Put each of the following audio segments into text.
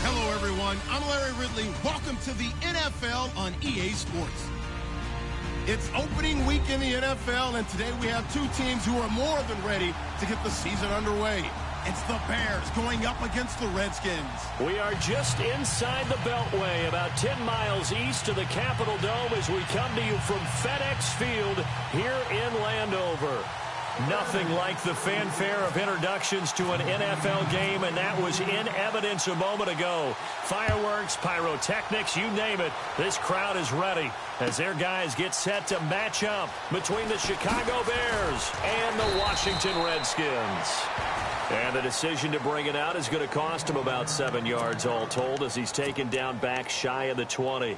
Hello, everyone. I'm Larry Ridley. Welcome to the NFL on EA Sports. It's opening week in the NFL, and today we have two teams who are more than ready to get the season underway. It's the Bears going up against the Redskins. We are just inside the Beltway, about 10 miles east of the Capitol Dome as we come to you from FedEx Field here in Landover. Nothing like the fanfare of introductions to an NFL game, and that was in evidence a moment ago. Fireworks, pyrotechnics, you name it. This crowd is ready as their guys get set to match up between the Chicago Bears and the Washington Redskins. And the decision to bring it out is going to cost him about 7 yards all told as he's taken down back shy of the 20.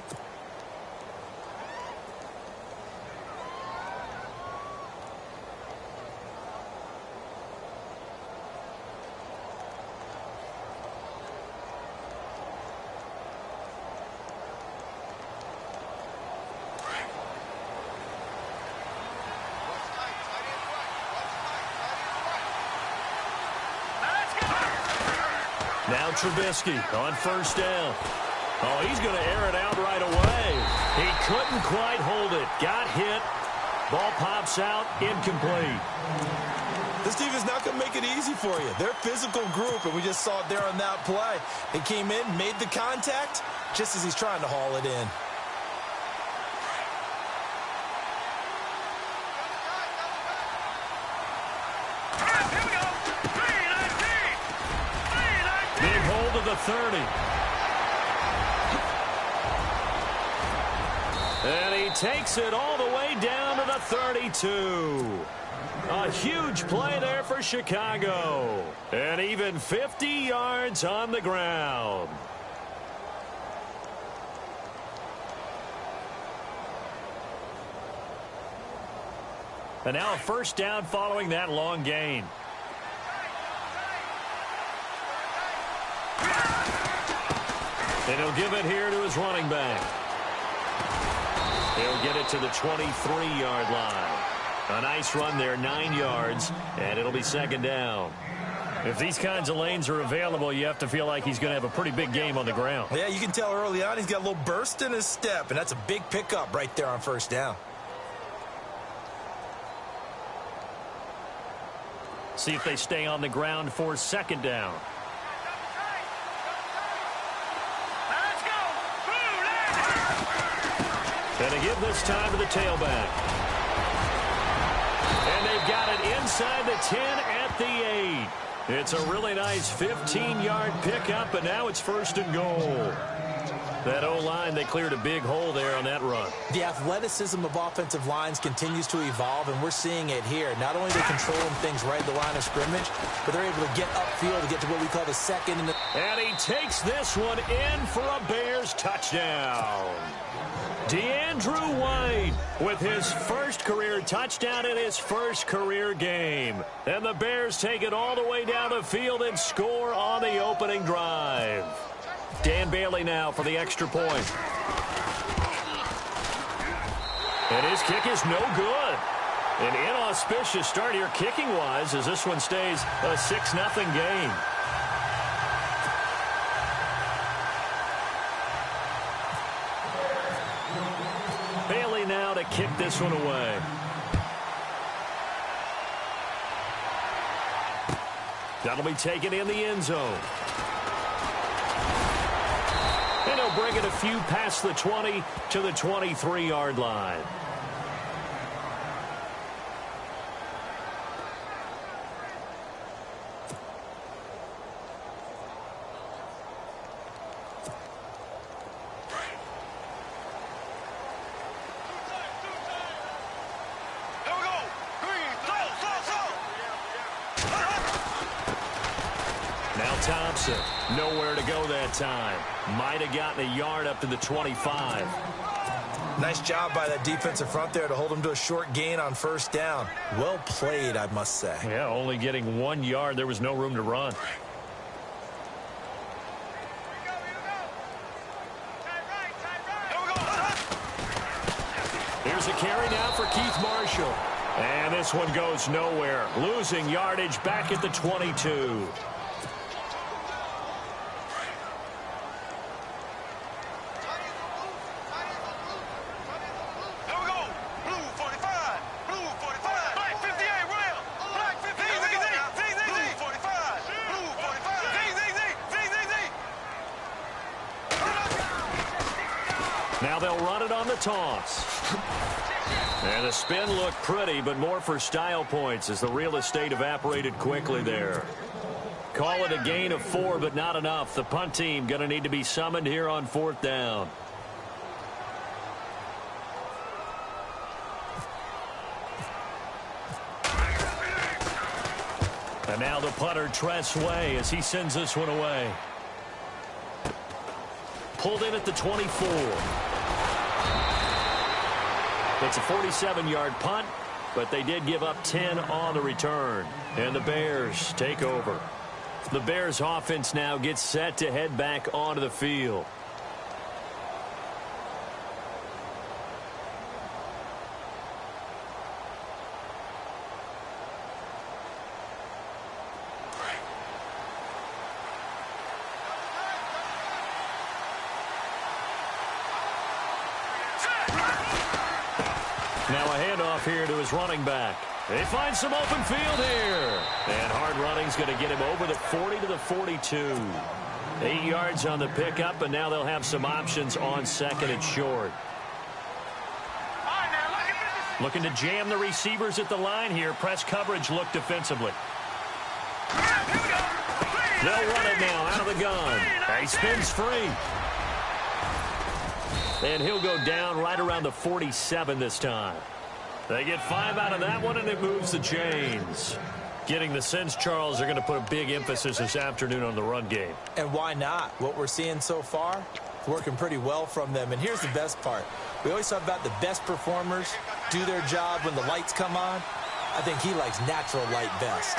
Now Trubisky on first down. Oh, he's going to air it out right away. He couldn't quite hold it. Got hit. Ball pops out. Incomplete. This team is not going to make it easy for you. They're a physical group, and we just saw it there on that play. He came in, made the contact, just as he's trying to haul it in. The 30. And he takes it all the way down to the 32. A huge play there for Chicago. And even 50 yards on the ground. And now a first down following that long gain. And he'll give it here to his running back. He'll get it to the 23-yard line. A nice run there, 9 yards, and it'll be second down. If these kinds of lanes are available, you have to feel like he's going to have a pretty big game on the ground. Yeah, you can tell early on he's got a little burst in his step, and that's a big pickup right there on first down. See if they stay on the ground for second down. And they give this time to the tailback. And they've got it inside the 10 at the 8. It's a really nice 15-yard pickup, and now it's first and goal. That O-line, they cleared a big hole there on that run. The athleticism of offensive lines continues to evolve, and we're seeing it here. Not only are they controlling things right at the line of scrimmage, but they're able to get upfield to get to what we call the second. And he takes this one in for a Bears touchdown. DeAndrew White with his first career touchdown in his first career game. And the Bears take it all the way down the field and score on the opening drive. Dan Bailey now for the extra point. And his kick is no good. An inauspicious start here kicking-wise as this one stays a 6-0 game. Bailey now to kick this one away. That'll be taken in the end zone. And he'll bring it a few past the 20 to the 23-yard line. Thompson, nowhere to go that time. Might have gotten a yard up to the 25. Nice job by that defensive front there to hold him to a short gain on first down. Well played, I must say. Yeah, only getting 1 yard. There was no room to run. Here's a carry now for Keith Marshall. And this one goes nowhere. Losing yardage back at the 22. Now they'll run it on the toss. And the spin looked pretty, but more for style points as the real estate evaporated quickly there. Call it a gain of 4, but not enough. The punt team going to need to be summoned here on 4th down. And now the punter, Tress Way, as he sends this one away. Pulled in at the 24. It's a 47-yard punt, but they did give up 10 on the return. And the Bears take over. The Bears offense now gets set to head back onto the field. Now a handoff here to his running back. They find some open field here. And hard running's going to get him over the 40 to the 42. 8 yards on the pickup, and now they'll have some options on second and short. Looking to jam the receivers at the line here. Press coverage look defensively. They'll run it now out of the gun. He spins free. And he'll go down right around the 47 this time. They get 5 out of that one, and it moves the chains. Getting the sense, Charles, are going to put a big emphasis this afternoon on the run game. And why not? What we're seeing so far, working pretty well from them. And here's the best part. We always talk about the best performers do their job when the lights come on. I think he likes natural light best.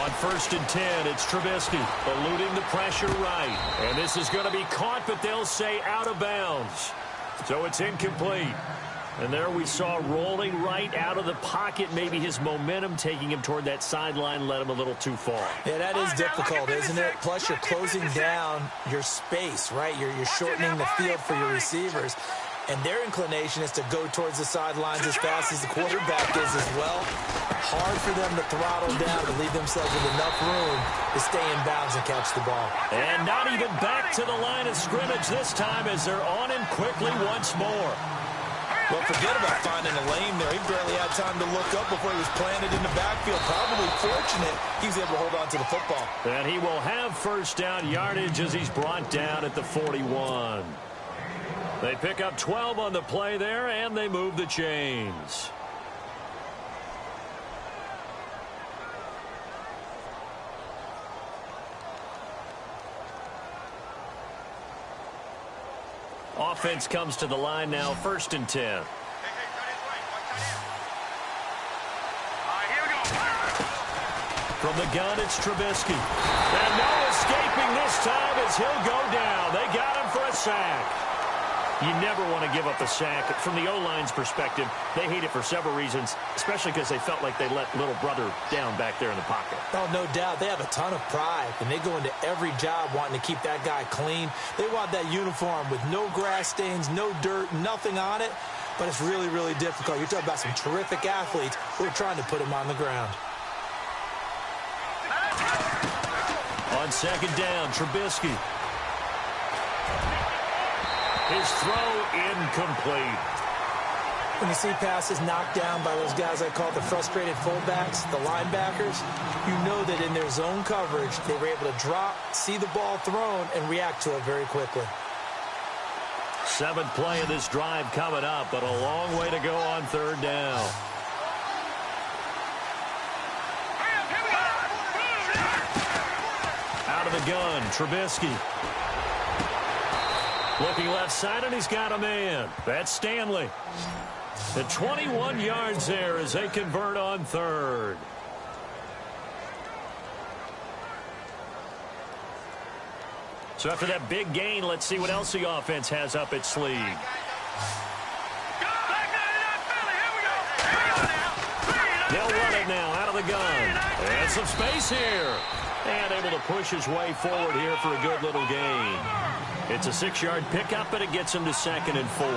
On 1st and 10, it's Trubisky eluding the pressure right. And this is going to be caught, but they'll say out of bounds. So it's incomplete. And there we saw rolling right out of the pocket. Maybe his momentum taking him toward that sideline led him a little too far. Yeah, that is difficult, isn't it? Plus, you're closing down your space, right? You're shortening the field for your receivers. And their inclination is to go towards the sidelines as fast as the quarterback is as well. Hard for them to throttle down to leave themselves with enough room to stay in bounds and catch the ball. And not even back to the line of scrimmage this time as they're on him quickly once more. Well, forget about finding a lane there. He barely had time to look up before he was planted in the backfield. Probably fortunate he was able to hold on to the football. And he will have 1st down yardage as he's brought down at the 41. They pick up 12 on the play there, and they move the chains. Offense comes to the line now, 1st and 10. From the gun, it's Trubisky. And no escaping this time as he'll go down. They got him for a sack. You never want to give up a sack. From the O-line's perspective, they hate it for several reasons, especially because they felt like they let little brother down back there in the pocket. Oh, no doubt. They have a ton of pride, and they go into every job wanting to keep that guy clean. They want that uniform with no grass stains, no dirt, nothing on it, but it's really, really difficult. You're talking about some terrific athletes who are trying to put him on the ground. On 2nd down, Trubisky. His throw incomplete. When you see passes knocked down by those guys I call the frustrated fullbacks, the linebackers, you know that in their zone coverage, they were able to drop, see the ball thrown, and react to it very quickly. 7th play of this drive coming up, but a long way to go on 3rd down. Out of the gun, Trubisky. Looking left side, and he's got a man. That's Stanley. At 21 yards there as they convert on 3rd. So after that big gain, let's see what else the offense has up its sleeve. the gun. And some space here. And able to push his way forward here for a good little gain. It's a 6-yard pickup, and it gets him to 2nd and 4.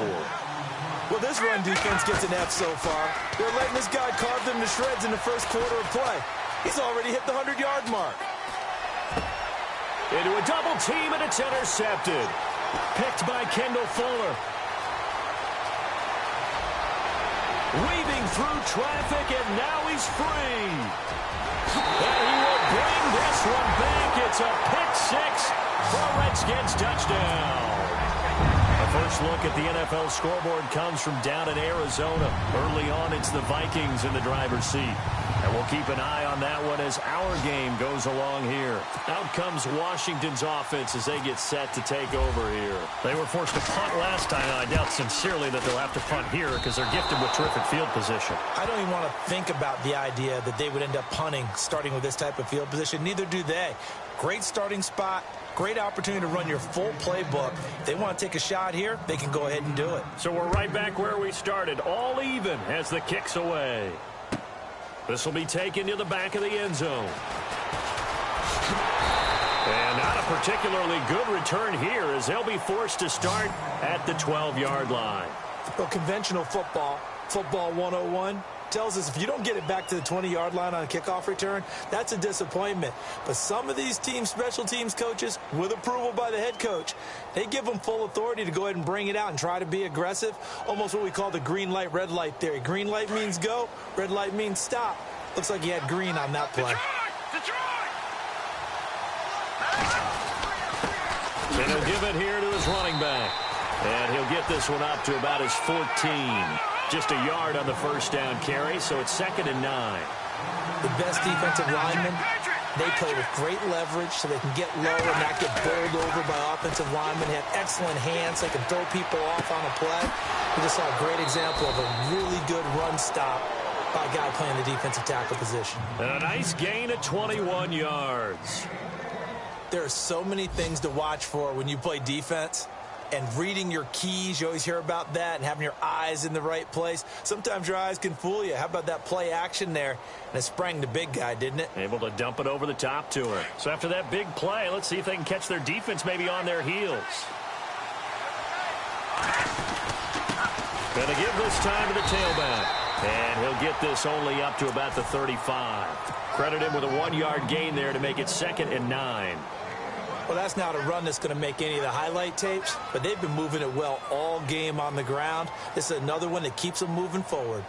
Well, this run defense gets an F so far. They're letting this guy carve them to shreds in the first quarter of play. He's already hit the 100-yard mark. Into a double team, and it's intercepted. Picked by Kendall Fuller. Weaving through traffic, and now he's free. And he will bring this one back. It's a pick-6 for a Redskins touchdown. A first look at the NFL scoreboard comes from down in Arizona. Early on, it's the Vikings in the driver's seat. And we'll keep an eye on that one as our game goes along here. Out comes Washington's offense as they get set to take over here. They were forced to punt last time, and I doubt sincerely that they'll have to punt here because they're gifted with terrific field position. I don't even want to think about the idea that they would end up punting starting with this type of field position. Neither do they. Great starting spot. Great opportunity to run your full playbook. If they want to take a shot here, they can go ahead and do it. So we're right back where we started, all even as the kick's away. This will be taken to the back of the end zone. And not a particularly good return here as they'll be forced to start at the 12-yard line. Well, conventional football 101, tells us if you don't get it back to the 20-yard line on a kickoff return, that's a disappointment. But some of these teams, special teams coaches, with approval by the head coach, they give them full authority to go ahead and bring it out and try to be aggressive, almost what we call the green light, red light theory. Green light means go, red light means stop. Looks like he had green on that play. And he'll give it here to his running back. And he'll get this one up to about his 14. Just a yard on the first down carry, so it's 2nd and 9. The best defensive linemen, they play with great leverage so they can get low and not get bowled over by offensive linemen. They have excellent hands. They can throw people off on a play. We just saw a great example of a really good run stop by a guy playing the defensive tackle position. And a nice gain of 21 yards. There are so many things to watch for when you play defense. And reading your keys, you always hear about that, and having your eyes in the right place. Sometimes your eyes can fool you. How about that play action there? And it sprang the big guy, didn't it? Able to dump it over the top to her. So after that big play, let's see if they can catch their defense maybe on their heels. Gonna give this time to the tailback. And he'll get this only up to about the 35. Credit him with a 1-yard gain there to make it 2nd and 9. Well, that's not a run that's going to make any of the highlight tapes, but they've been moving it well all game on the ground. This is another one that keeps them moving forward.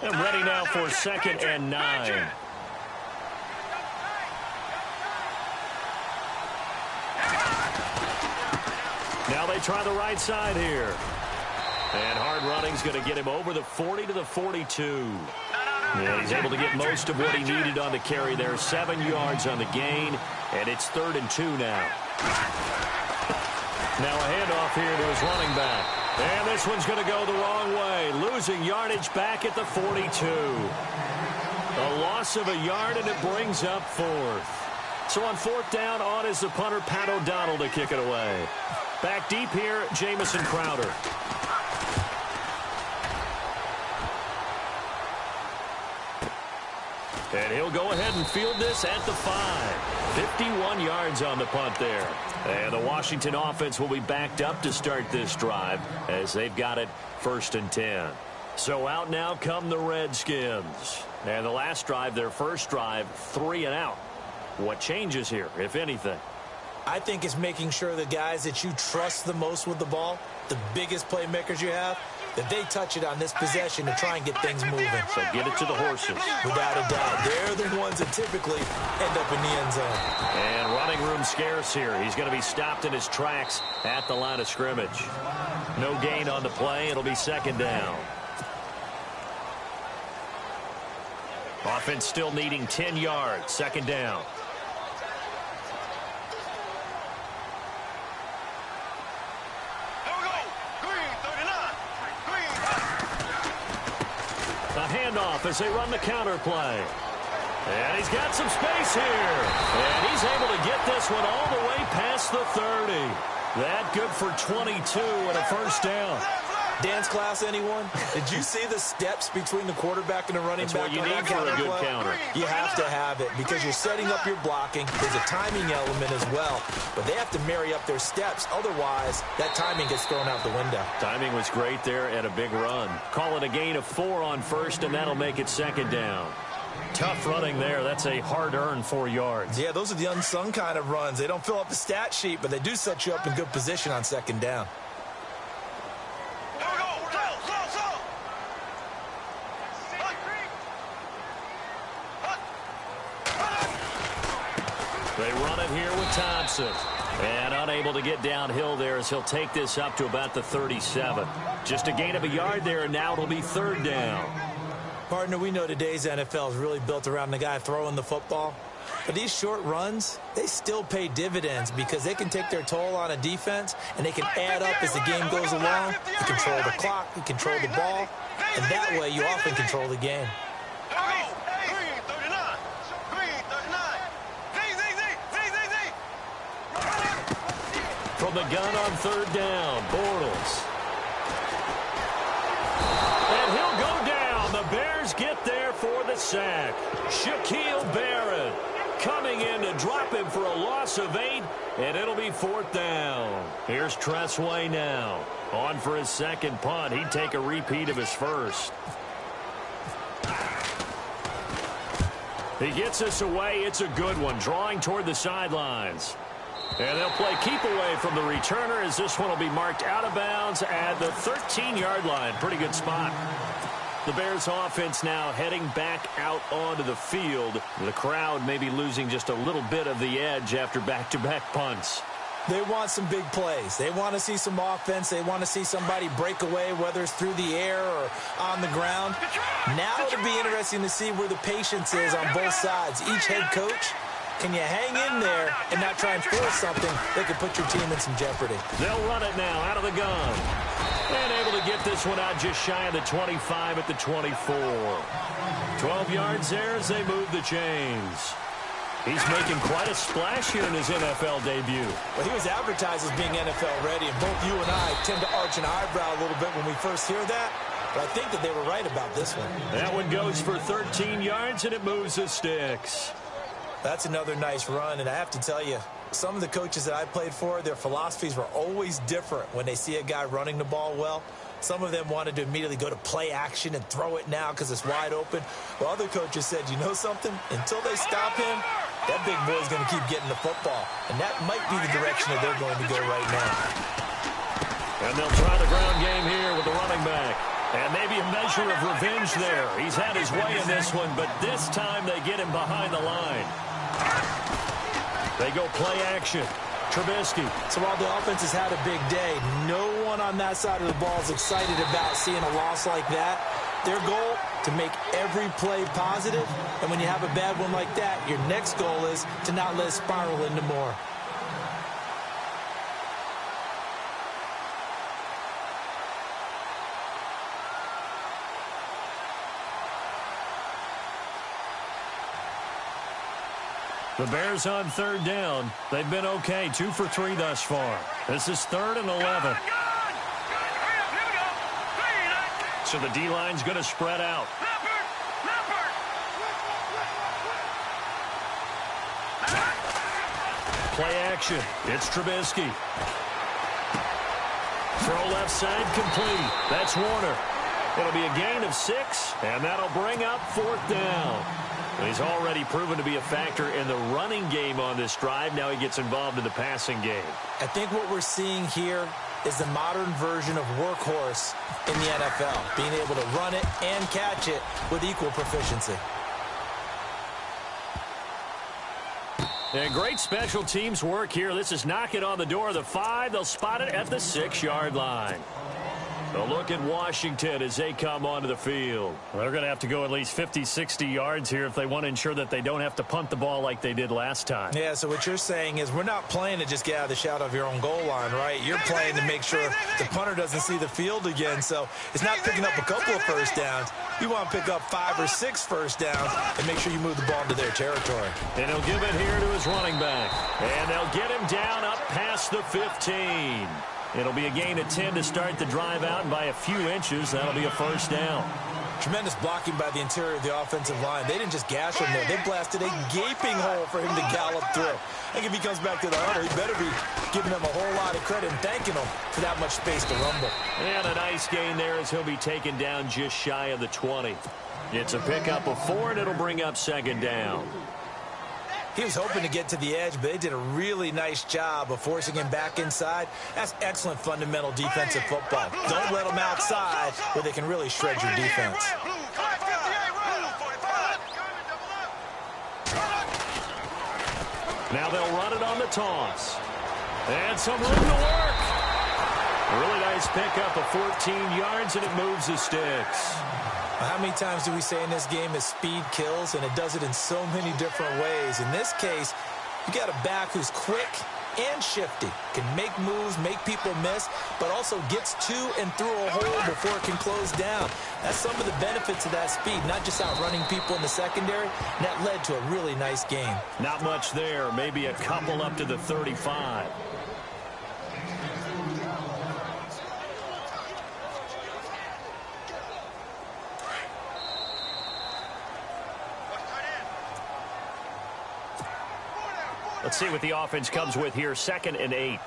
And ready now for 2nd and 9. Now they try the right side here. And hard running's going to get him over the 40 to the 42. Yeah, he's able to get most of what he needed on the carry there. 7 yards on the gain, and it's 3rd and 2 now. Now a handoff here to his running back. And this one's going to go the wrong way. Losing yardage back at the 42. A loss of a yard, and it brings up 4th. So on 4th down, on is the punter, Pat O'Donnell, to kick it away. Back deep here, Jamison Crowder. And he'll go ahead and field this at the 5. 51 yards on the punt there. And the Washington offense will be backed up to start this drive as they've got it 1st and 10. So out now come the Redskins. And the last drive, their first drive, 3 and out. What changes here, if anything? I think it's making sure the guys that you trust the most with the ball, the biggest playmakers you have, that they touch it on this possession to try and get things moving. So get it to the horses. Without a doubt. They're the ones that typically end up in the end zone. And running room scarce here. He's going to be stopped in his tracks at the line of scrimmage. No gain on the play. It'll be 2nd down. Offense still needing 10 yards. 2nd down. Handoff as they run the counter play. And he's got some space here. And he's able to get this one all the way past the 30. That good for 22 and a first down. Dance class, anyone? Did you see the steps between the quarterback and the running back? That's what you need for a good counter. You have to have it because you're setting up your blocking. There's a timing element as well, but they have to marry up their steps. Otherwise, that timing gets thrown out the window. Timing was great there and a big run. Call it a gain of 4 on first, and that'll make it second down. Tough running there. That's a hard-earned 4 yards. Yeah, those are the unsung kind of runs. They don't fill up the stat sheet, but they do set you up in good position on second down. They run it here with Thompson. And unable to get downhill there as he'll take this up to about the 37. Just a gain of a yard there, and now it'll be third down. Partner, we know today's NFL is really built around the guy throwing the football. But these short runs, they still pay dividends because they can take their toll on a defense, and they can add up as the game goes along. You control the clock, you control the ball, and that way you often control the game. From the gun on third down, Bortles. And he'll go down. The Bears get there for the sack. Shaquille Barrett coming in to drop him for a loss of 8, and it'll be fourth down. Here's Tressway now. On for his second punt. He'd take a repeat of his first. He gets us away. It's a good one, drawing toward the sidelines. And they'll play keep away from the returner as this one will be marked out of bounds at the 13-yard line. Pretty good spot. The Bears offense now heading back out onto the field. The crowd may be losing just a little bit of the edge after back-to-back punts. They want some big plays. They want to see some offense. They want to see somebody break away, whether it's through the air or on the ground. Now it'll be interesting to see where the patience is on both sides. Each head coach, can you hang in there and not try and force something that could put your team in some jeopardy? They'll run it now out of the gun. And able to get this one out just shy of the 25 at the 24. 12 yards there as they move the chains. He's making quite a splash here in his NFL debut. Well, he was advertised as being NFL ready, and both you and I tend to arch an eyebrow a little bit when we first hear that. But I think that they were right about this one. That one goes for 13 yards, and it moves the sticks. That's another nice run, and I have to tell you, some of the coaches that I played for, their philosophies were always different when they see a guy running the ball well. Some of them wanted to immediately go to play action and throw it now because it's wide open. While other coaches said, you know something? Until they stop him, that big boy's going to keep getting the football. And that might be the direction that they're going to go right now. And they'll try the ground game here with the running back. And maybe a measure of revenge there. He's had his way in this one, but this time they get him behind the line. They go play action. Trubisky. So while the offense has had a big day, no one on that side of the ball is excited about seeing a loss like that. Their goal, to make every play positive. And when you have a bad one like that, your next goal is to not let it spiral into more. The Bears on third down. They've been okay, 2 for 3 thus far. This is 3rd and 11. So the D-line's going to spread out. Play action. It's Trubisky. Throw left side complete. That's Warner. It'll be a gain of 6, and that'll bring up 4th down. He's already proven to be a factor in the running game on this drive. Now he gets involved in the passing game. I think what we're seeing here is the modern version of workhorse in the NFL, being able to run it and catch it with equal proficiency. And great special teams work here. This is knock it on the door of the 5. They'll spot it at the 6-yard line. A look at Washington as they come onto the field. They're going to have to go at least 50, 60 yards here if they want to ensure that they don't have to punt the ball like they did last time. Yeah, so what you're saying is we're not playing to just get out of the shadow of your own goal line, right? You're playing to make sure the punter doesn't see the field again. So it's not picking up a couple of first downs. You want to pick up 5 or 6 first downs and make sure you move the ball into their territory. And he'll give it here to his running back. And they'll get him down up past the 15. It'll be a gain of 10 to start the drive out, and by a few inches, that'll be a first down. Tremendous blocking by the interior of the offensive line. They didn't just gash him there. They blasted a gaping hole for him to gallop through. I think if he comes back to the huddle, he better be giving them a whole lot of credit and thanking them for that much space to rumble. And a nice gain there as he'll be taken down just shy of the 20. It's a pickup of 4, and it'll bring up second down. He was hoping to get to the edge, but they did a really nice job of forcing him back inside. That's excellent fundamental defensive football. Don't let them outside where they can really shred your defense. Now they'll run it on the toss. And some room to work. Really nice pickup of 14 yards, and it moves the sticks. How many times do we say in this game is speed kills, and it does it in so many different ways. In this case, you got a back who's quick and shifty, can make moves, make people miss, but also gets to and through a hole before it can close down. That's some of the benefits of that speed, not just outrunning people in the secondary, and that led to a really nice game. Not much there, maybe a couple up to the 35. Let's see what the offense comes with here. 2nd and 8.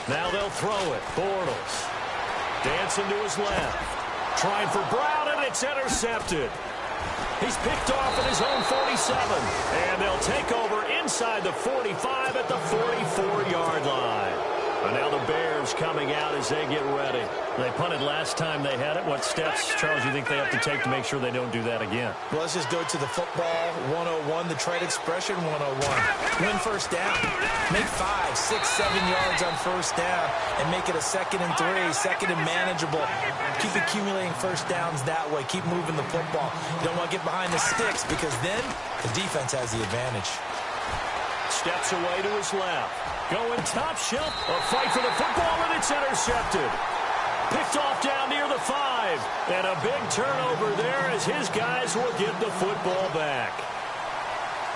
Now they'll throw it. Bortles dancing to his left. Trying for Brown, and it's intercepted. He's picked off at his own 47. And they'll take over inside the 45 at the 44-yard line. And now the Bears coming out as they get ready. They punted last time they had it. What steps, Charles, you think they have to take to make sure they don't do that again? Well, let's just go to the football 101, the trade expression 101. Win first down. Make 5, 6, 7 yards on first down and make it a 2nd and 3, 2nd and manageable. Keep accumulating first downs that way. Keep moving the football. You don't want to get behind the sticks because then the defense has the advantage. Steps away to his left. Going top shelf. A fight for the football, and it's intercepted. Picked off down near the 5. And a big turnover there as his guys will get the football back.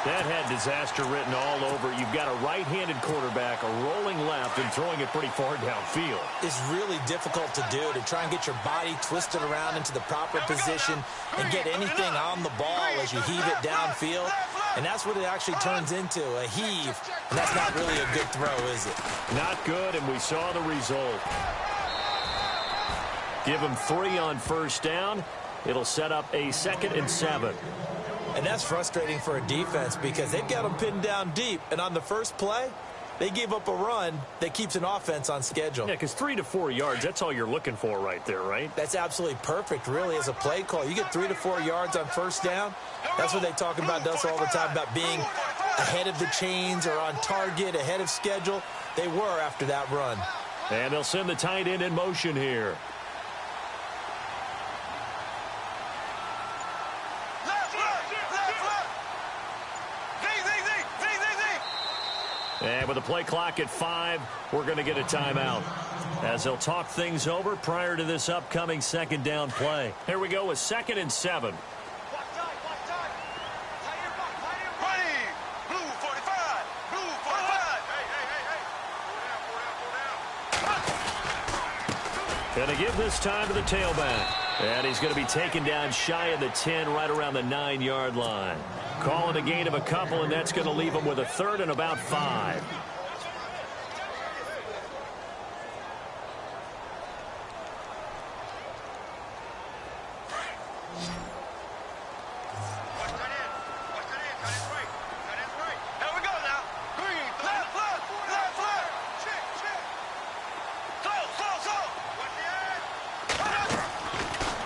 That had disaster written all over it. You've got a right-handed quarterback, a rolling left, and throwing it pretty far downfield. It's really difficult to do, to try and get your body twisted around into the proper position and get anything on the ball as you heave it downfield. And that's what it actually turns into, a heave. And that's not really a good throw, is it? Not good, and we saw the result. Give him 3 on first down. It'll set up a 2nd and 7. And that's frustrating for a defense because they've got them pinned down deep. And on the first play, they gave up a run that keeps an offense on schedule. Yeah, because 3 to 4 yards, that's all you're looking for right there, right? That's absolutely perfect, really, as a play call. You get 3 to 4 yards on first down. That's what they talk about us all the time, about being ahead of the chains or on target, ahead of schedule. They were after that run. And they'll send the tight end in motion here. And with the play clock at 5, we're going to get a timeout as they'll talk things over prior to this upcoming 2nd down play. Here we go with 2nd and 7. Going to give this time to the tailback. And he's going to be taken down shy of the 10, right around the 9-yard line. Calling a gain of a couple, and that's going to leave him with a 3rd and about 5.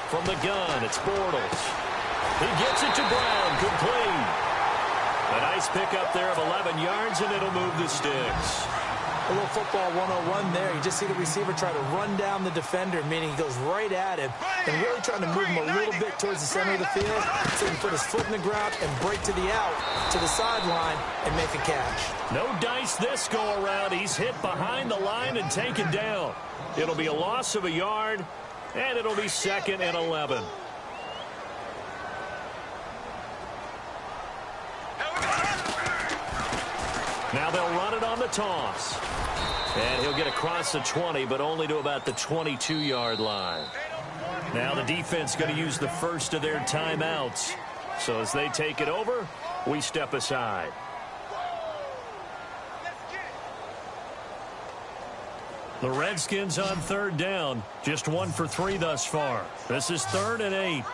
From the gun, it's Bortles. He gets it to Brown, complete. A nice pickup there of 11 yards, and it'll move the sticks. A little football 101 there. You just see the receiver try to run down the defender, meaning he goes right at him and really trying to move him a little bit towards the center of the field so he can put his foot in the ground and break to the out, to the sideline, and make a catch. No dice this go around. He's hit behind the line and taken down. It'll be a loss of a yard, and it'll be 2nd and 11. Now they'll run it on the toss. And he'll get across the 20, but only to about the 22-yard line. Now the defense going to use the first of their timeouts. So as they take it over, we step aside. The Redskins on 3rd down. Just 1 for 3 thus far. This is 3rd and 8.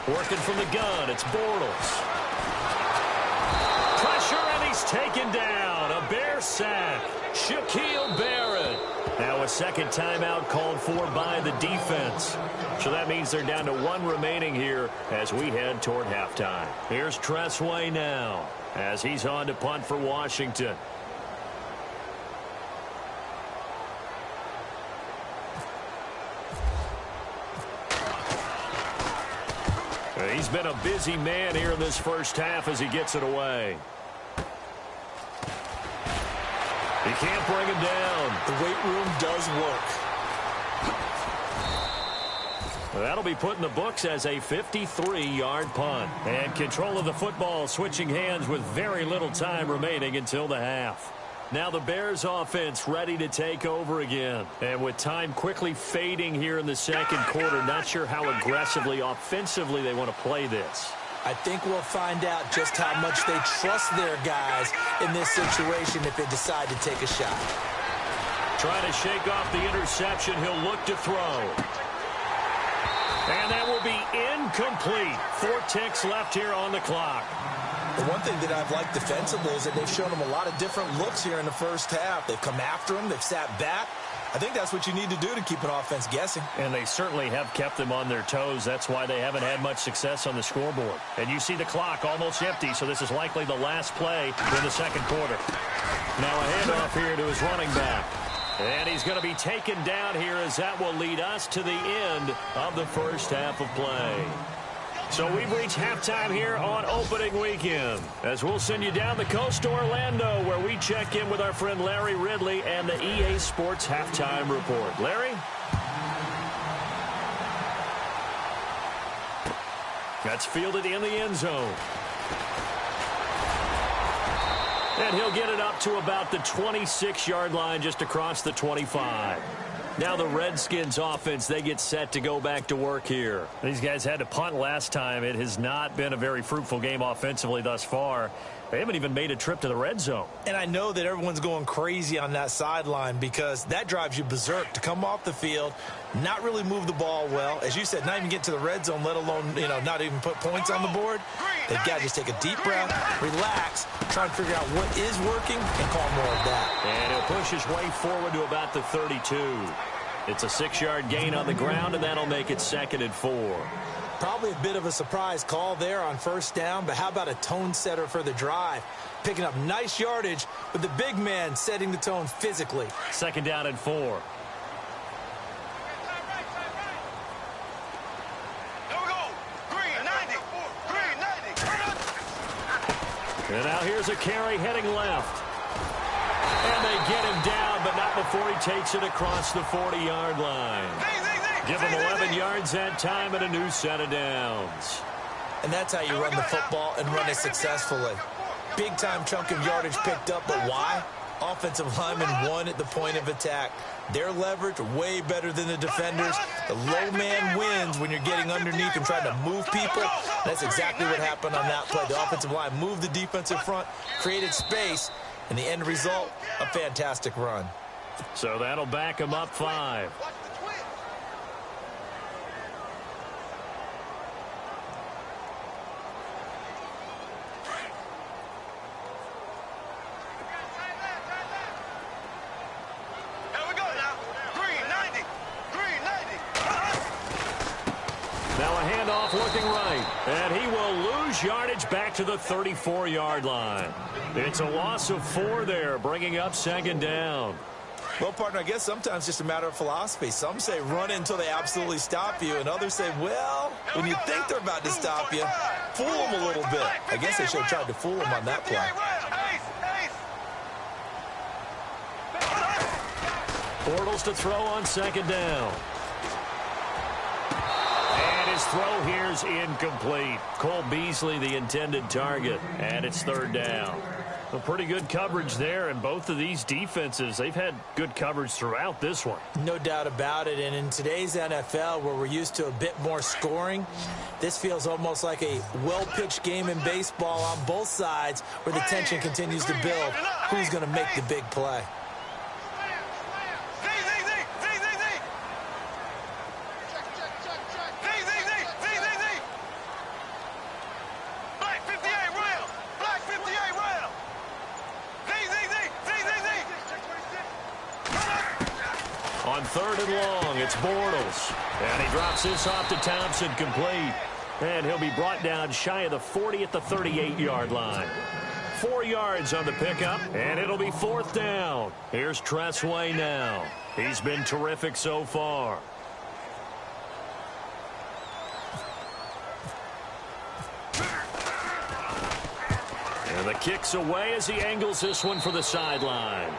Working from the gun, it's Bortles. Pressure, and he's taken down. A Bear sack. Shaquille Barrett. Now a second timeout called for by the defense. So that means they're down to 1 remaining here as we head toward halftime. Here's Tressway now as he's on to punt for Washington. He's been a busy man here in this first half as he gets it away. He can't bring him down. The weight room does work. That'll be put in the books as a 53-yard punt. And control of the football switching hands with very little time remaining until the half. Now the Bears offense ready to take over again. And with time quickly fading here in the second quarter, not sure how aggressively, offensively they want to play this. I think we'll find out just how much they trust their guys in this situation if they decide to take a shot. Trying to shake off the interception. He'll look to throw. And that will be incomplete. 4 ticks left here on the clock. The one thing that I've liked defensively is that they've shown him a lot of different looks here in the first half. They've come after him. They've sat back. I think that's what you need to do to keep an offense guessing. And they certainly have kept them on their toes. That's why they haven't had much success on the scoreboard. And you see the clock almost empty, so this is likely the last play in the second quarter. Now a handoff here to his running back. And he's going to be taken down here as that will lead us to the end of the first half of play. So we've reached halftime here on opening weekend, as we'll send you down the coast to Orlando, where we check in with our friend Larry Ridley and the EA Sports Halftime Report. Larry? That's fielded in the end zone. And he'll get it up to about the 26-yard line, just across the 25. Now the Redskins offense, they get set to go back to work here. These guys had to punt last time. It has not been a very fruitful game offensively thus far. They haven't even made a trip to the red zone. And I know that everyone's going crazy on that sideline because that drives you berserk to come off the field, not really move the ball well. As you said, not even get to the red zone, let alone, not even put points on the board. They've got to just take a deep breath, relax, try and figure out what is working, and call more of that. And he'll push his way forward to about the 32. It's a 6-yard gain on the ground, and that'll make it 2nd and 4. Probably a bit of a surprise call there on first down, but how about a tone setter for the drive? Picking up nice yardage with the big man setting the tone physically. 2nd down and 4. And now here's a carry heading left. And they get him down, but not before he takes it across the 40-yard line. Give him 11 yards that time and a new set of downs. And that's how you run the football and run it successfully. Big-time chunk of yardage picked up, but why? Offensive linemen won at the point of attack. Their leverage way better than the defenders. The low man wins when you're getting underneath and trying to move people. That's exactly what happened on that play. The offensive line moved the defensive front, created space, and the end result, a fantastic run. So that'll back him up 5. Now a handoff looking right. And he will lose yardage back to the 34-yard line. It's a loss of 4 there, bringing up second down. Well, partner, I guess sometimes it's just a matter of philosophy. Some say run until they absolutely stop you, and others say, well, when you think they're about to stop you, fool them a little bit. I guess they should have tried to fool them on that play. Bortles to throw on second down. And his throw here's incomplete. Cole Beasley, the intended target, and it's third down. A pretty good coverage there, and both of these defenses, they've had good coverage throughout this one. No doubt about it, and in today's NFL, where we're used to a bit more scoring, this feels almost like a well-pitched game in baseball on both sides where the tension continues to build. Who's going to make the big play? On third and long, it's Bortles. And he drops this off to Thompson, complete. And he'll be brought down shy of the 40 at the 38-yard line. 4 yards on the pickup, and it'll be fourth down. Here's Tressway now. He's been terrific so far. And the kick's away as he angles this one for the sideline.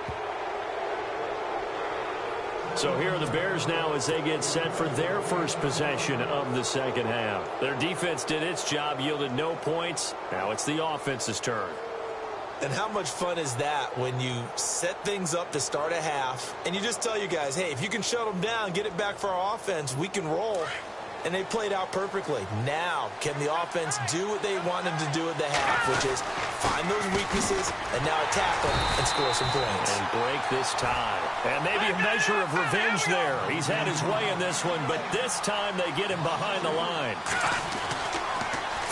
So here are the Bears now as they get set for their first possession of the second half. Their defense did its job, yielded no points. Now it's the offense's turn. And how much fun is that when you set things up to start a half and you just tell you guys, hey, if you can shut them down, get it back for our offense, we can roll. And they played out perfectly. Now, can the offense do what they want them to do at the half, which is find those weaknesses and now attack them and score some points. And break this tie. And maybe a measure of revenge there. He's had his way in this one, but this time they get him behind the line.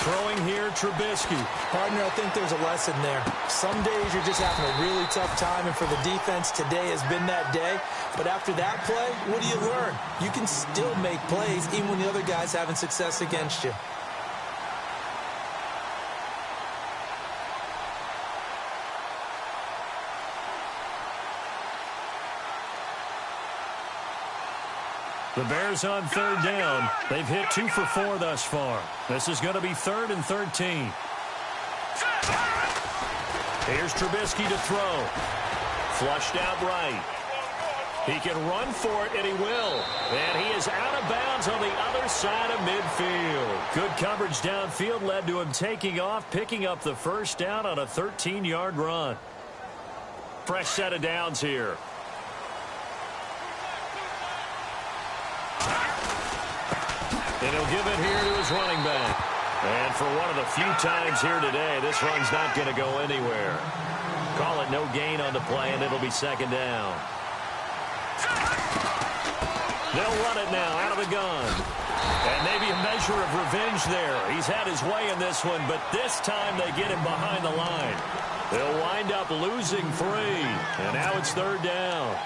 Throwing here, Trubisky. Partner, I think there's a lesson there. Some days you're just having a really tough time, and for the defense, today has been that day. But after that play, what do you learn? You can still make plays even when the other guy's having success against you. The Bears on third down. They've hit 2 for 4 thus far. This is going to be 3rd and 13. Here's Trubisky to throw. Flushed out right. He can run for it, and he will. And he is out of bounds on the other side of midfield. Good coverage downfield led to him taking off, picking up the first down on a 13-yard run. Fresh set of downs here. And he'll give it here to his running back. And for one of the few times here today, this run's not going to go anywhere. Call it no gain on the play, and it'll be second down. They'll run it now out of the gun. And maybe a measure of revenge there. He's had his way in this one, but this time they get him behind the line. They'll wind up losing 3. And now it's third down.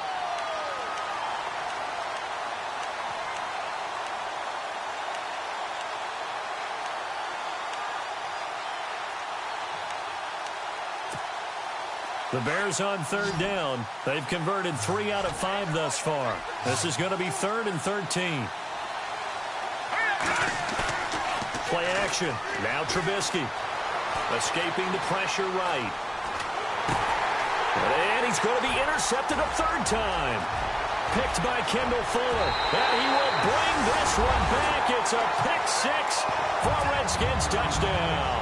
The Bears on third down. They've converted 3 out of 5 thus far. This is going to be 3rd and 13. Play action. Now Trubisky. Escaping the pressure right. And he's going to be intercepted a 3rd time. Picked by Kendall Fuller. And he will bring this one back. It's a pick 6 for a Redskins touchdown.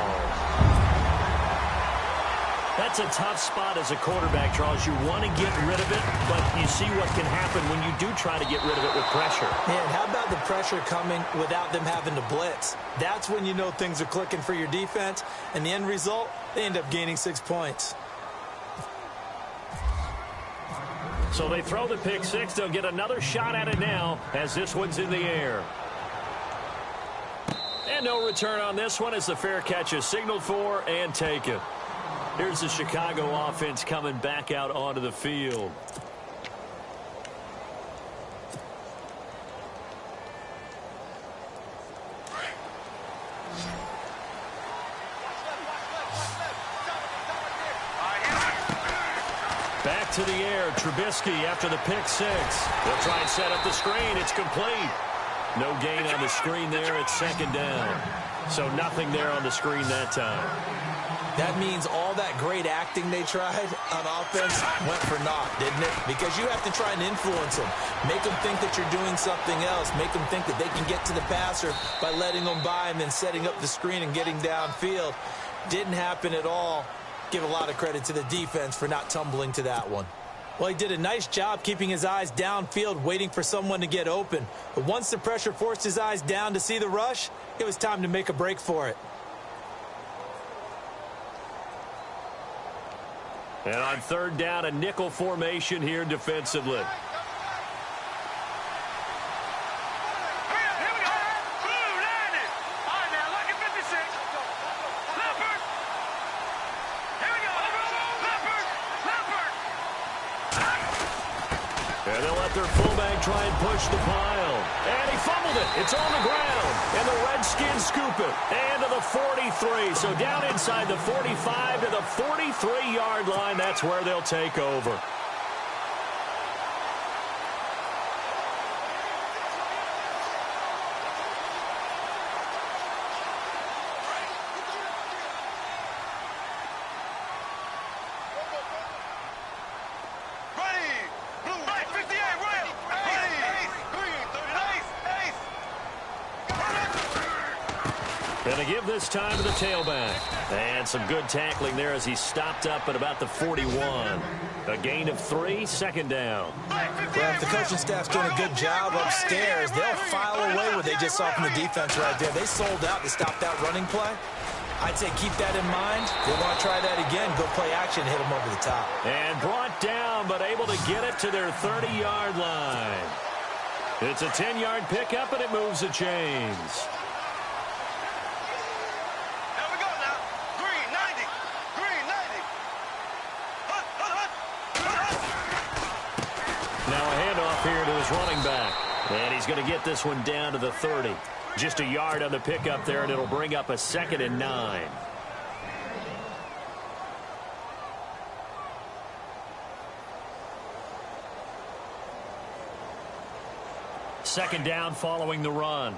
That's a tough spot as a quarterback, Charles. You want to get rid of it, but you see what can happen when you do try to get rid of it with pressure. Man, how about the pressure coming without them having to blitz? That's when you know things are clicking for your defense, and the end result, they end up gaining 6 points. So they throw the pick 6. They'll get another shot at it now as this one's in the air. And no return on this one as the fair catch is signaled for and taken. Here's the Chicago offense coming back out onto the field. to the air. Trubisky after the pick six. They'll try and set up the screen. It's complete. No gain on the screen there. It's second down. So nothing there on the screen that time. That means all that great acting they tried on offense went for naught, didn't it? Because you have to try and influence them. Make them think that you're doing something else. Make them think that they can get to the passer by letting them by and then setting up the screen and getting downfield. Didn't happen at all. Give a lot of credit to the defense for not tumbling to that one. Well, he did a nice job keeping his eyes downfield, waiting for someone to get open. But once the pressure forced his eyes down to see the rush, it was time to make a break for it. And on third down, a nickel formation here defensively. And they'll let their fullback try and push the pile. And he fumbled it. It's on the ground. And the Redskins scoop it. And to the 43. So down inside the 45 to the 43-yard line. That's where they'll take over. Going to give this time to the tailback. And some good tackling there as he stopped up at about the 41. A gain of 3, second down. Well, if the coaching staff's doing a good job upstairs, they'll file away what they just saw from the defense right there. They sold out to stop that running play. I'd say keep that in mind. They want to try that again. Go play action, hit them over the top. And brought down, but able to get it to their 30-yard line. It's a 10-yard pickup, and it moves the chains. Now a handoff here to his running back. And he's going to get this one down to the 30. Just a yard on the pickup there, and it'll bring up a 2nd and 9. Second down following the run.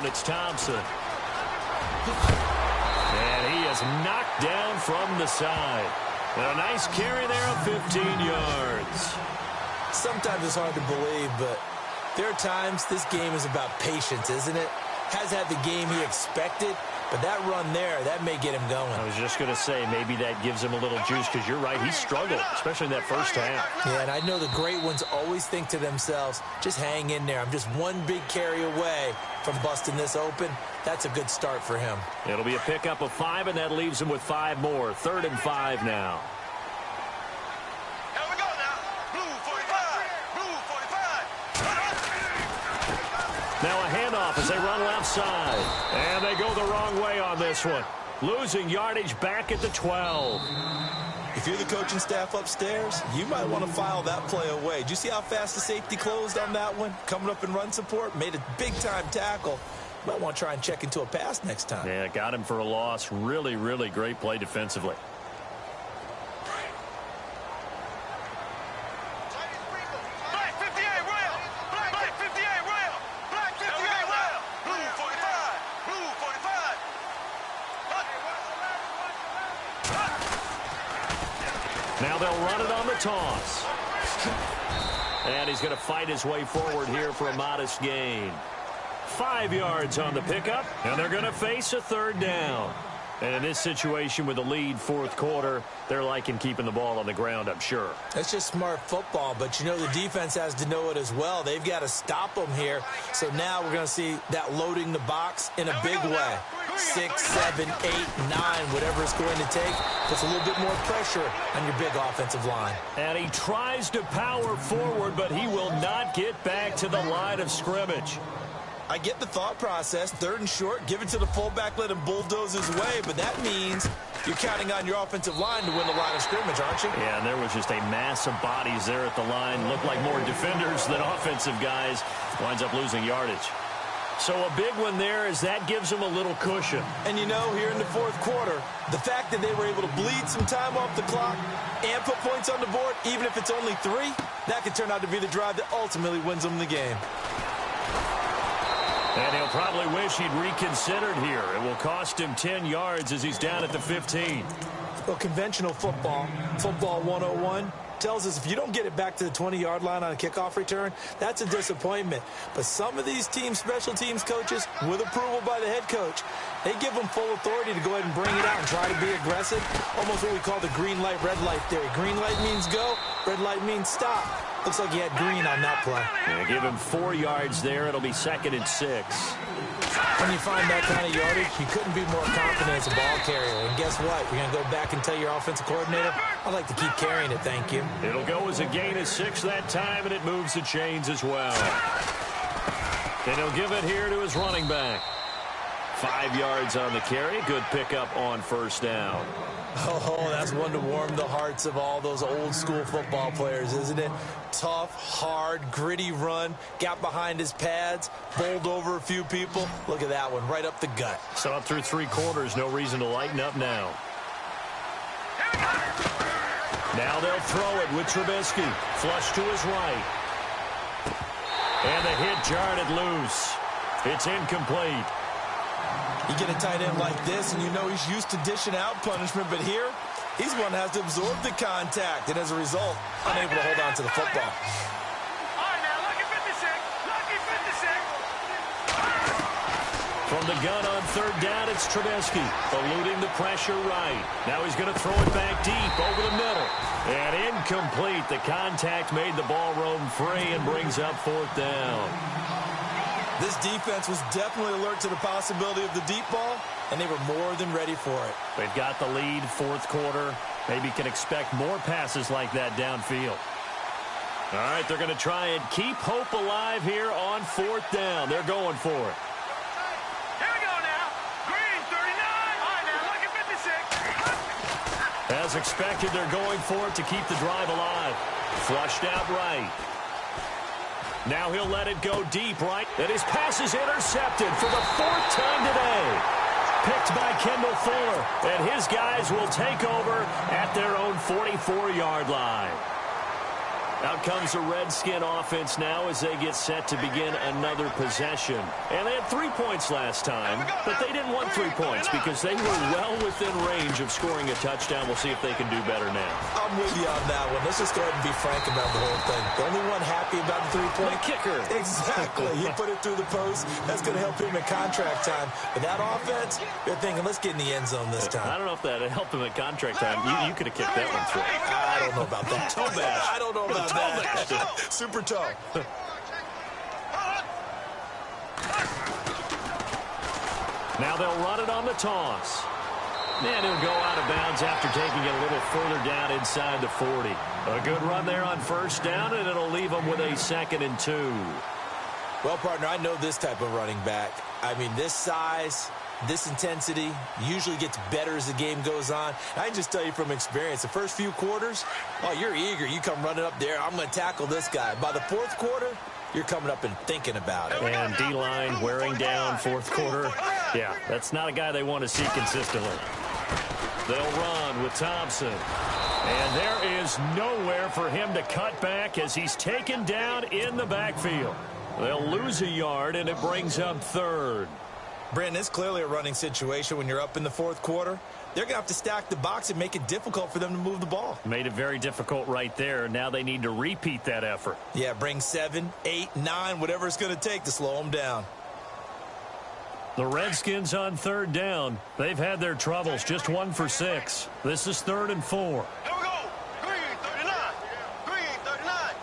It's Thompson. And he is knocked down from the side. And a nice carry there of 15 yards. Sometimes it's hard to believe, but there are times this game is about patience, isn't it? Has had the game he expected, but that run there, that may get him going. I was just going to say, maybe that gives him a little juice, because you're right, he struggled, especially in that first half. Yeah, and I know the great ones always think to themselves, just hang in there. I'm just one big carry away from busting this open. That's a good start for him. It'll be a pickup of 5, and that leaves him with 5 more. 3rd and 5 now. Here we go now. Blue 45. Blue 45. Now a handoff as they run left side. And they go the wrong way on this one. Losing yardage back at the 12. If you're the coaching staff upstairs, you might want to file that play away. Do you see how fast the safety closed on that one? Coming up in run support, made a big-time tackle. You might want to try and check into a pass next time. Yeah, got him for a loss. Really, really great play defensively. Black 58 rail. Black 58 rail. Black 58 rail. Blue 45. Blue 45. Now they'll run it on the toss. And he's going to fight his way forward here for a modest gain. 5 yards on the pickup, and they're going to face a 3rd down. And in this situation with the lead 4th quarter, they're liking keeping the ball on the ground, I'm sure. That's just smart football, but you know the defense has to know it as well. They've got to stop them here. So now we're going to see that loading the box in a big way. 6, 7, 8, 9, whatever it's going to take, puts a little bit more pressure on your big offensive line. And he tries to power forward, but he will not get back to the line of scrimmage. I get the thought process. 3rd and short, give it to the fullback, let him bulldoze his way, but that means you're counting on your offensive line to win the line of scrimmage, aren't you? Yeah, and there was just a mass of bodies there at the line. Looked like more defenders than offensive guys. Winds up losing yardage. So a big one there as that gives them a little cushion. And you know, here in the 4th quarter, the fact that they were able to bleed some time off the clock and put points on the board, even if it's only 3, that could turn out to be the drive that ultimately wins them the game. And he'll probably wish he'd reconsidered here. It will cost him 10 yards as he's down at the 15. Well, conventional football 101, tells us if you don't get it back to the 20-yard line on a kickoff return, that's a disappointment. But some of these teams, special teams coaches, with approval by the head coach, they give them full authority to go ahead and bring it out and try to be aggressive. Almost what we call the green light, red light theory. Green light means go, red light means stop. Looks like he had green on that play. Yeah, give him 4 yards there. It'll be 2nd and 6. When you find that kind of yardage, you couldn't be more confident as a ball carrier. And guess what? You're going to go back and tell your offensive coordinator, I'd like to keep carrying it, thank you. It'll go as a gain of 6 that time, and it moves the chains as well. And he'll give it here to his running back. 5 yards on the carry. Good pickup on 1st down. Oh, that's one to warm the hearts of all those old-school football players, isn't it? Tough, hard, gritty run. Got behind his pads, bowled over a few people. Look at that one, right up the gut. So up through 3 quarters, no reason to lighten up now. Now they'll throw it with Trubisky. Flush to his right. And the hit jarred loose. It's incomplete. You get a tight end like this, and you know he's used to dishing out punishment, but here, he's one that has to absorb the contact, and as a result, unable to hold on to the football. All right, now, lucky 56. Lucky 56. From the gun on 3rd down, it's Trubisky, eluding the pressure right. Now he's going to throw it back deep over the middle. And incomplete. The contact made the ball roam free and brings up 4th down. This defense was definitely alert to the possibility of the deep ball, and they were more than ready for it. They've got the lead, 4th quarter. Maybe can expect more passes like that downfield. All right, they're going to try and keep hope alive here on 4th down. They're going for it. Here we go now. Green, 39. All right, now, lucky 56. As expected, they're going for it to keep the drive alive. Flushed out right. Now he'll let it go deep right. And his pass is intercepted for the 4th time today. Picked by Kendall Fuller. And his guys will take over at their own 44-yard line. Out comes the Redskin offense now as they get set to begin another possession. And they had 3 points last time, but they didn't want 3 points because they were well within range of scoring a touchdown. We'll see if they can do better now. I'm with you on that one. Let's just go ahead and be frank about the whole thing. The only one happy about the 3-point kicker. Exactly. He put it through the post. That's going to help him in contract time. But that offense, they're thinking, let's get in the end zone this time. I don't know if that helped him at contract time. You could have kicked that one through. I don't know about that. Toe bash. I don't know about that. Super toe. Now they'll run it on the toss. And he'll go out of bounds after taking it a little further down inside the 40. A good run there on 1st down, and it'll leave them with a 2nd and 2. Well, partner, I know this type of running back. I mean, this size, this intensity usually gets better as the game goes on. I can just tell you from experience, the first few quarters, oh, you're eager. You come running up there, I'm going to tackle this guy. By the 4th quarter, you're coming up and thinking about it. And D-line wearing down 4th quarter. Yeah, that's not a guy they want to see consistently. They'll run with Thompson. And there is nowhere for him to cut back as he's taken down in the backfield. They'll lose a yard, and it brings up 3rd. Brandon, it's clearly a running situation when you're up in the 4th quarter. They're going to have to stack the box and make it difficult for them to move the ball. Made it very difficult right there. Now they need to repeat that effort. Yeah, bring 7, 8, 9, whatever it's going to take to slow them down. The Redskins on 3rd down. They've had their troubles, just 1 for 6. This is 3rd and 4. Here we go. Green, 39. Green, 39.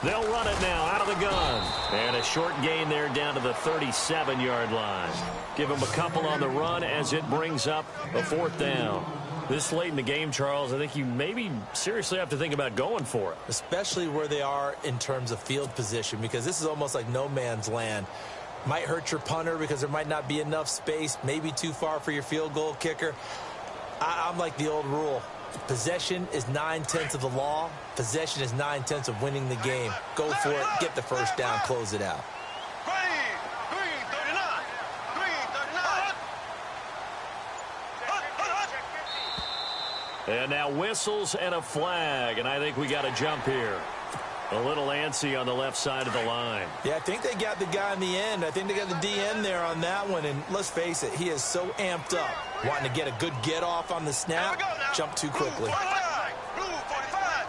They'll run it now out of the gun. And a short gain there down to the 37-yard line. Give them a couple on the run as it brings up a 4th down. This late in the game, Charles, I think you maybe seriously have to think about going for it. Especially where they are in terms of field position, because this is almost like no man's land. Might hurt your punter because there might not be enough space, maybe too far for your field goal kicker. I'm like the old rule. Possession is 9/10 of the law. Possession is 9/10 of winning the game. Go for it, get the first down, close it out. Green 39. Green 39. And now whistles and a flag, and I think we got a jump here. A little antsy on the left side of the line. Yeah, I think they got the guy in the end. I think they got the DN there on that one. And let's face it, he is so amped up, wanting to get a good get off on the snap, jump too quickly. Blue 45.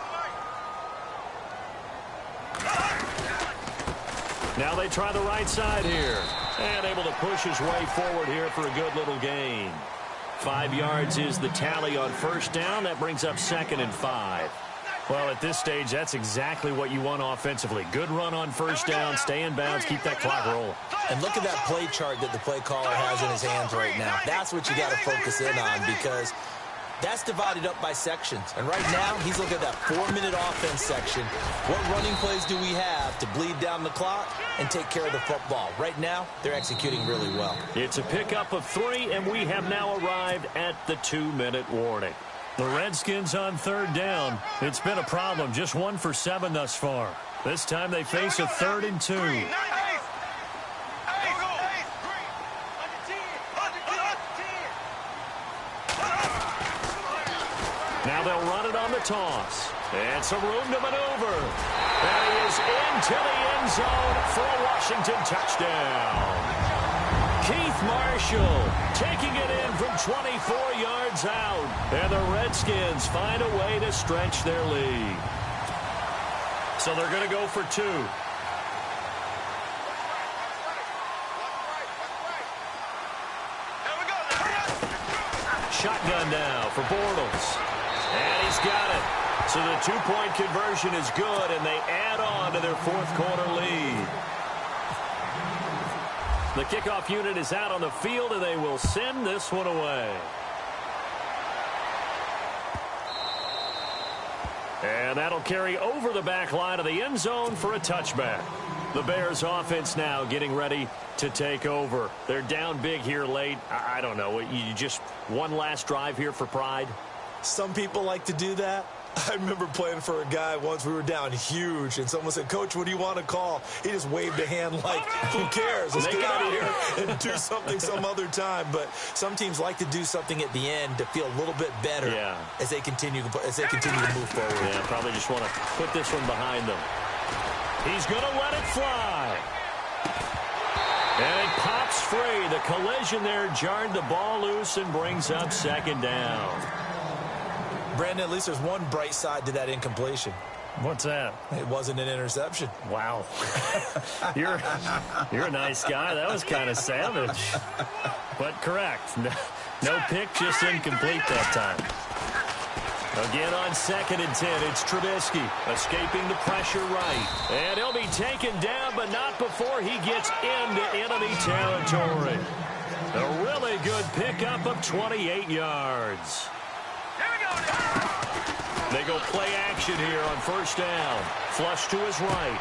Now they try the right side here. And able to push his way forward here for a good little gain. 5 yards is the tally on first down. That brings up 2nd and 5. Well, at this stage, that's exactly what you want offensively. Good run on first down, stay in bounds, keep that clock rolling. And look at that play chart that the play caller has in his hands right now. That's what you got to focus in on, because that's divided up by sections. And right now, he's looking at that 4-minute offense section. What running plays do we have to bleed down the clock and take care of the football? Right now, they're executing really well. It's a pickup of 3, and we have now arrived at the 2-minute warning. The Redskins on 3rd down. It's been a problem. Just 1 for 7 thus far. This time they face a 3rd and 2. Now they'll run it on the toss. And some room to maneuver. And he is into the end zone for a Washington touchdown. Keith Marshall taking it in from 24 yards out. And the Redskins find a way to stretch their lead. So they're going to go for 2. Shotgun now for Bortles. And he's got it. So the 2-point conversion is good, and they add on to their 4th quarter lead. The kickoff unit is out on the field, and they will send this one away. And that'll carry over the back line of the end zone for a touchback. The Bears offense now getting ready to take over. They're down big here late. I don't know. You just one last drive here for pride? Some people like to do that. I remember playing for a guy once. We were down huge, and someone said, "Coach, what do you want to call?" He just waved a hand like, "Who cares? Let's get out of here and do something some other time." But some teams like to do something at the end to feel a little bit better as they continue to move forward. Yeah, probably just want to put this one behind them. He's going to let it fly. And it pops free. The collision there jarred the ball loose and brings up 2nd down. Brandon, at least there's one bright side to that incompletion. What's that? It wasn't an interception. Wow. You're a nice guy. That was kind of savage. But correct. No pick, just incomplete that time. Again on 2nd and 10, it's Trubisky escaping the pressure right. And he'll be taken down, but not before he gets into enemy territory. A really good pickup of 28 yards. They go play action here on first down. Flush to his right.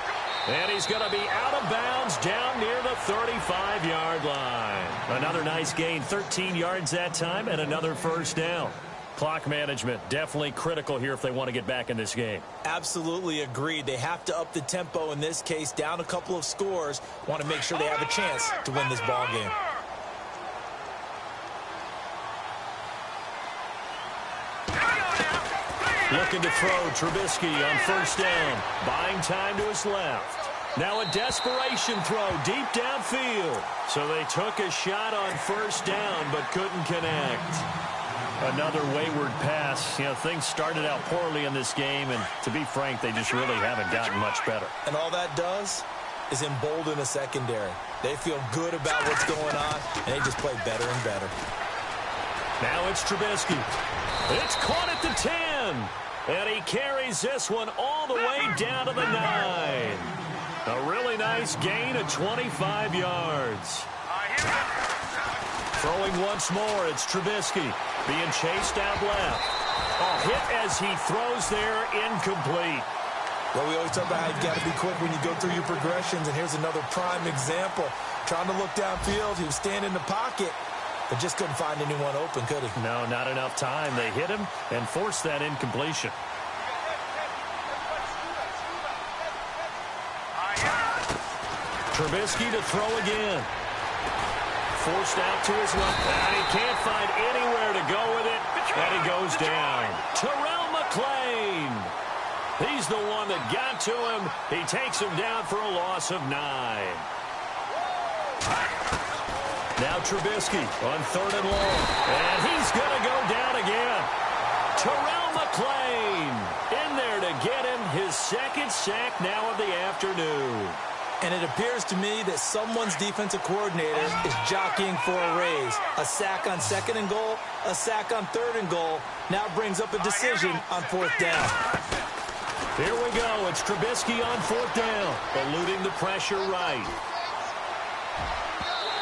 And he's going to be out of bounds down near the 35-yard line. Another nice gain, 13 yards that time, and another first down. Clock management definitely critical here if they want to get back in this game. Absolutely agreed. They have to up the tempo in this case, down a couple of scores. Want to make sure they have a chance to win this ball game. Looking to throw Trubisky on first down. Buying time to his left. Now a desperation throw deep downfield. So they took a shot on first down but couldn't connect. Another wayward pass. You know, things started out poorly in this game, and to be frank, they just really haven't gotten much better. And all that does is embolden a secondary. They feel good about what's going on, and they just play better and better. Now it's Trubisky. It's caught at the 10. And he carries this one all the way down to the 9. A really nice gain of 25 yards. Throwing once more, it's Trubisky. being chased out left. Oh, hit as he throws there, incomplete. Well, we always talk about how you've got to be quick when you go through your progressions, and here's another prime example. Trying to look downfield, he was standing in the pocket, but just couldn't find anyone open, could he? No, not enough time. They hit him and forced that incompletion. Trubisky to throw again. Forced out to his left. And he can't find anywhere to go with it. And he goes down. Terrell McClain. He's the one that got to him. He takes him down for a loss of 9. Now Trubisky on 3rd and long. And he's going to go down again. Terrell McClain in there to get him his 2nd sack now of the afternoon. And it appears to me that someone's defensive coordinator is jockeying for a raise. A sack on 2nd and goal, a sack on 3rd and goal. Now brings up a decision on 4th down. Here we go. It's Trubisky on 4th down, eluding the pressure right.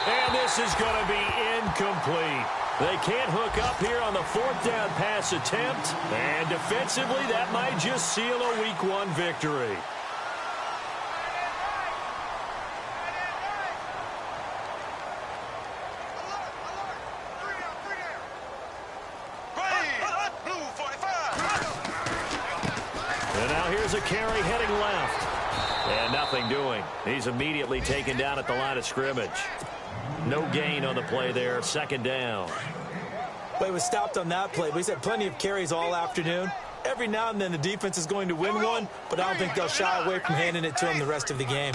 And this is going to be incomplete. They can't hook up here on the 4th down pass attempt. And defensively, that might just seal a Week 1 victory. A carry heading left. And nothing doing. He's immediately taken down at the line of scrimmage. No gain on the play there. 2nd down. Well, he was stopped on that play, but he's had plenty of carries all afternoon. Every now and then the defense is going to win one, but I don't think they'll shy away from handing it to him the rest of the game.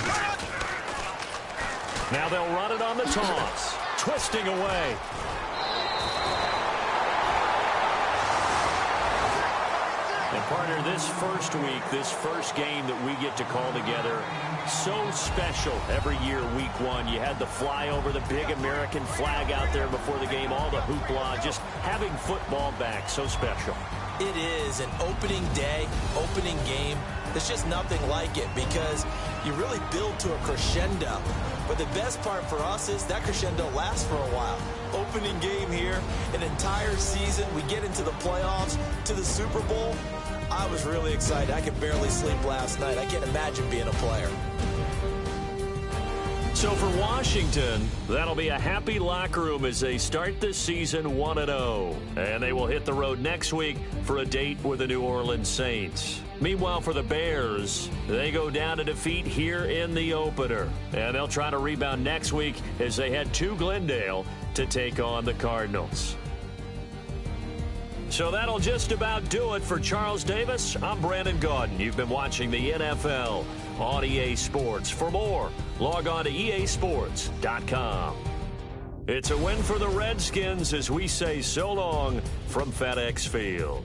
Now they'll run it on the toss. Twisting away. And partner, this first week, this first game that we get to call together, so special every year, Week 1. You had the flyover, the big American flag out there before the game, all the hoopla, just having football back, so special. It is an opening day, opening game. There's just nothing like it because you really build to a crescendo. But the best part for us is that crescendo lasts for a while. Opening game here, an entire season. We get into the playoffs, to the Super Bowl. I was really excited. I could barely sleep last night. I can't imagine being a player. So for Washington, that'll be a happy locker room as they start this season 1-0. And they will hit the road next week for a date with the New Orleans Saints. Meanwhile, for the Bears, they go down to defeat here in the opener. And they'll try to rebound next week as they head to Glendale to take on the Cardinals. So that'll just about do it for Charles Davis. I'm Brandon Gaudin. You've been watching the NFL on EA Sports. For more, log on to easports.com. It's a win for the Redskins as we say so long from FedEx Field.